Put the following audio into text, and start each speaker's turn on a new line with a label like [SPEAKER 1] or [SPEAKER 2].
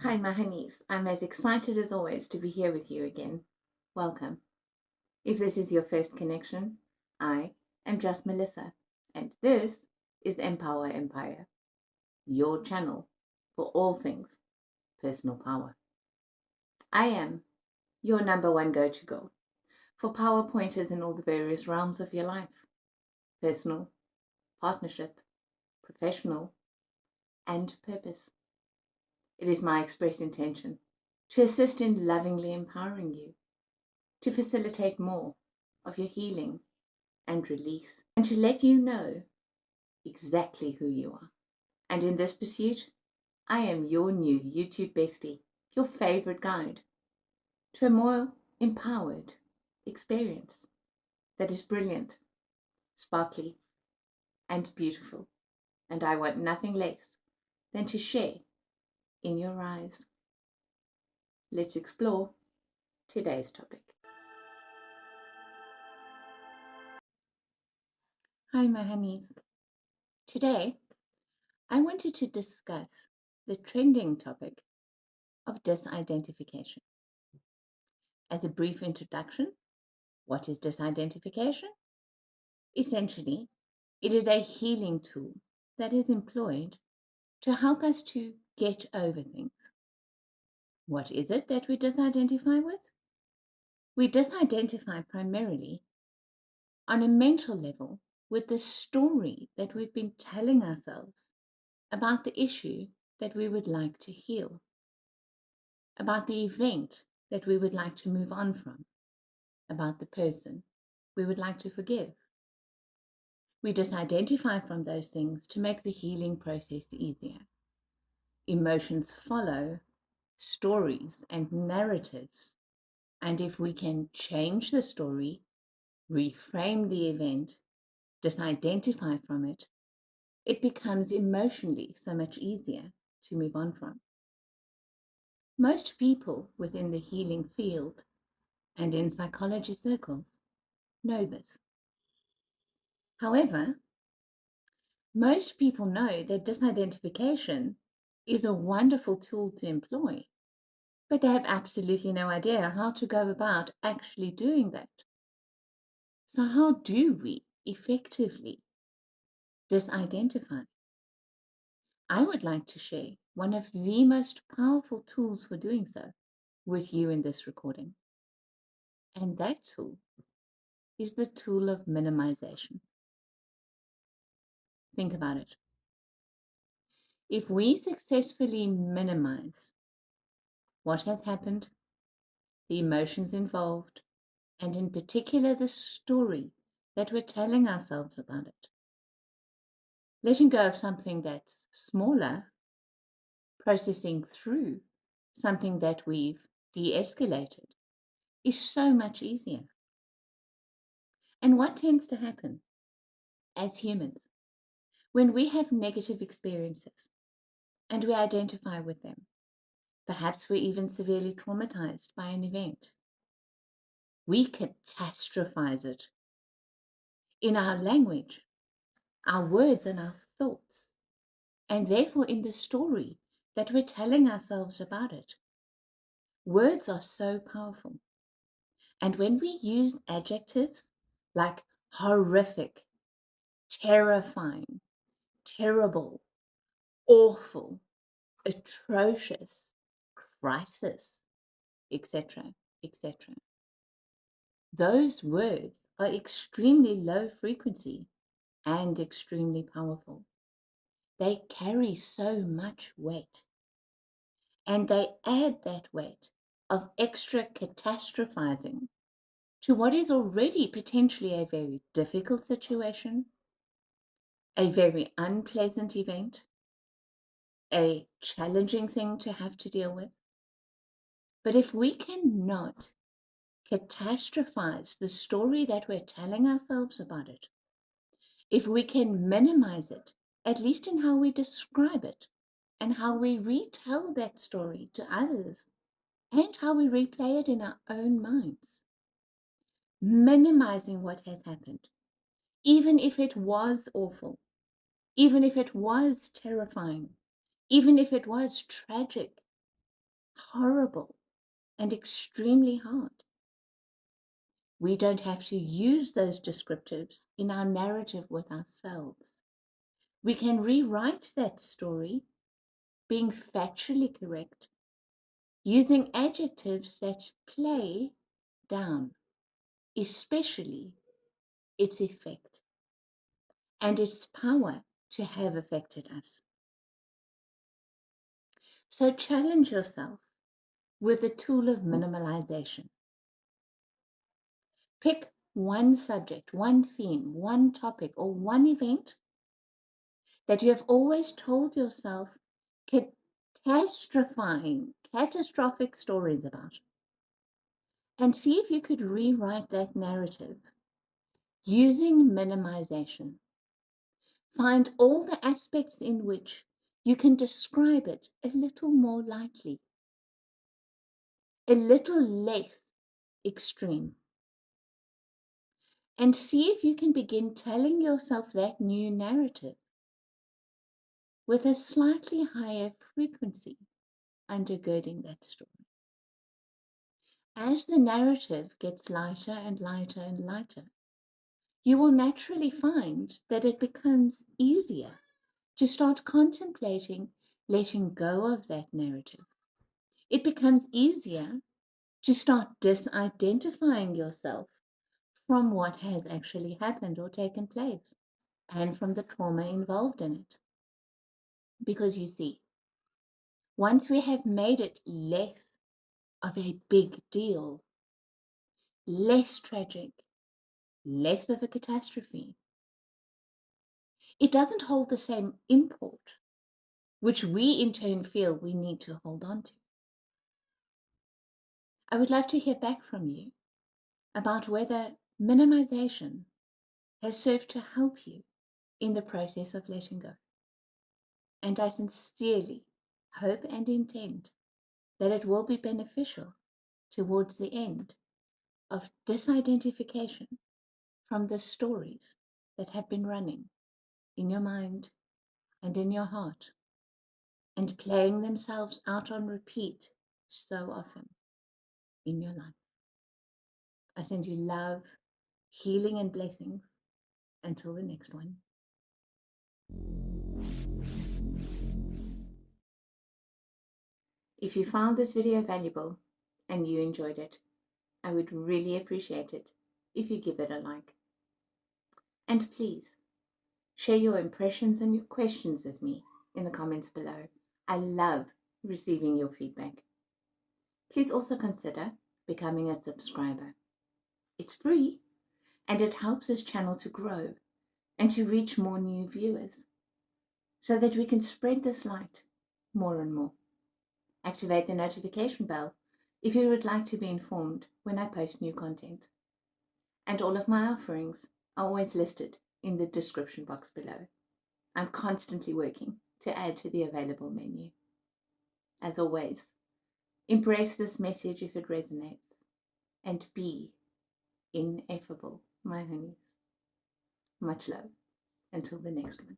[SPEAKER 1] Hi, my honeys. I'm as excited as always to be here with you again. Welcome. If this is your first connection, I am just Melissa, and this is Empower Empire, your channel for all things personal power. I am your number one go-to girl for power pointers in all the various realms of your life: personal, partnership, professional, and purpose. It is my express intention to assist in lovingly empowering you to facilitate more of your healing and release, and to let you know exactly who you are. And in this pursuit, I am your new YouTube bestie, your favorite guide to a more empowered experience that is brilliant, sparkly, and beautiful. And I want nothing less than to share in your eyes. Let's explore today's topic. Hi, my honeys. Today, I wanted to discuss the trending topic of disidentification. As a brief introduction, what is disidentification? Essentially, it is a healing tool that is employed to help us to get over things. What is it that we disidentify with? We disidentify primarily on a mental level with the story that we've been telling ourselves about the issue that we would like to heal, about the event that we would like to move on from, about the person we would like to forgive. We disidentify from those things to make the healing process easier. Emotions follow stories and narratives, and if we can change the story, reframe the event, disidentify from it, it becomes emotionally so much easier to move on from. Most people within the healing field and in psychology circles know this. However, most people know that disidentification is a wonderful tool to employ, but they have absolutely no idea how to go about actually doing that. So how do we effectively disidentify? I would like to share one of the most powerful tools for doing so with you in this recording. And that tool is the tool of minimization. Think about it. If we successfully minimize what has happened, the emotions involved, and in particular the story that we're telling ourselves about it, letting go of something that's smaller, processing through something that we've de-escalated is so much easier. And what tends to happen as humans when we have negative experiences and we identify with them, perhaps we're even severely traumatized by an event, we catastrophize it in our language, our words, and our thoughts, and therefore in the story that we're telling ourselves about it. Words are so powerful. And when we use adjectives like horrific, terrifying, terrible, awful, atrocious, crisis, etc., etc., those words are extremely low frequency and extremely powerful. They carry so much weight, and they add that weight of extra catastrophizing to what is already potentially a very difficult situation, a very unpleasant event, a challenging thing to have to deal with. But if we cannot catastrophize the story that we're telling ourselves about it, if we can minimize it, at least in how we describe it and how we retell that story to others and how we replay it in our own minds, minimizing what has happened, even if it was awful, even if it was terrifying, even if it was tragic, horrible, and extremely hard. We don't have to use those descriptives in our narrative with ourselves. We can rewrite that story, being factually correct, using adjectives that play down, especially its effect and its power to have affected us. So challenge yourself with the tool of minimalization. Pick one subject, one theme, one topic, or one event that you have always told yourself catastrophic stories about, and see if you could rewrite that narrative using minimization. Find all the aspects in which you can describe it a little more lightly, a little less extreme, and see if you can begin telling yourself that new narrative with a slightly higher frequency undergirding that story. As the narrative gets lighter and lighter and lighter, you will naturally find that it becomes easier to start contemplating letting go of that narrative. It becomes easier to start disidentifying yourself from what has actually happened or taken place and from the trauma involved in it. Because you see, once we have made it less of a big deal, less tragic, less of a catastrophe, it doesn't hold the same import, which we in turn feel we need to hold on to. I would love to hear back from you about whether minimization has served to help you in the process of letting go. And I sincerely hope and intend that it will be beneficial towards the end of disidentification from the stories that have been running in your mind and in your heart and playing themselves out on repeat so often in your life. I send you love, healing, and blessings. Until the next one. If you found this video valuable and you enjoyed it, I would really appreciate it if you give it a like. And please, share your impressions and your questions with me in the comments below. I love receiving your feedback. Please also consider becoming a subscriber. It's free and it helps this channel to grow and to reach more new viewers so that we can spread this light more and more. Activate the notification bell if you would like to be informed when I post new content. And all of my offerings are always listed in the description box below. I'm constantly working to add to the available menu. As always, embrace this message if it resonates, and be ineffable, my honeys. Much love. Until the next one.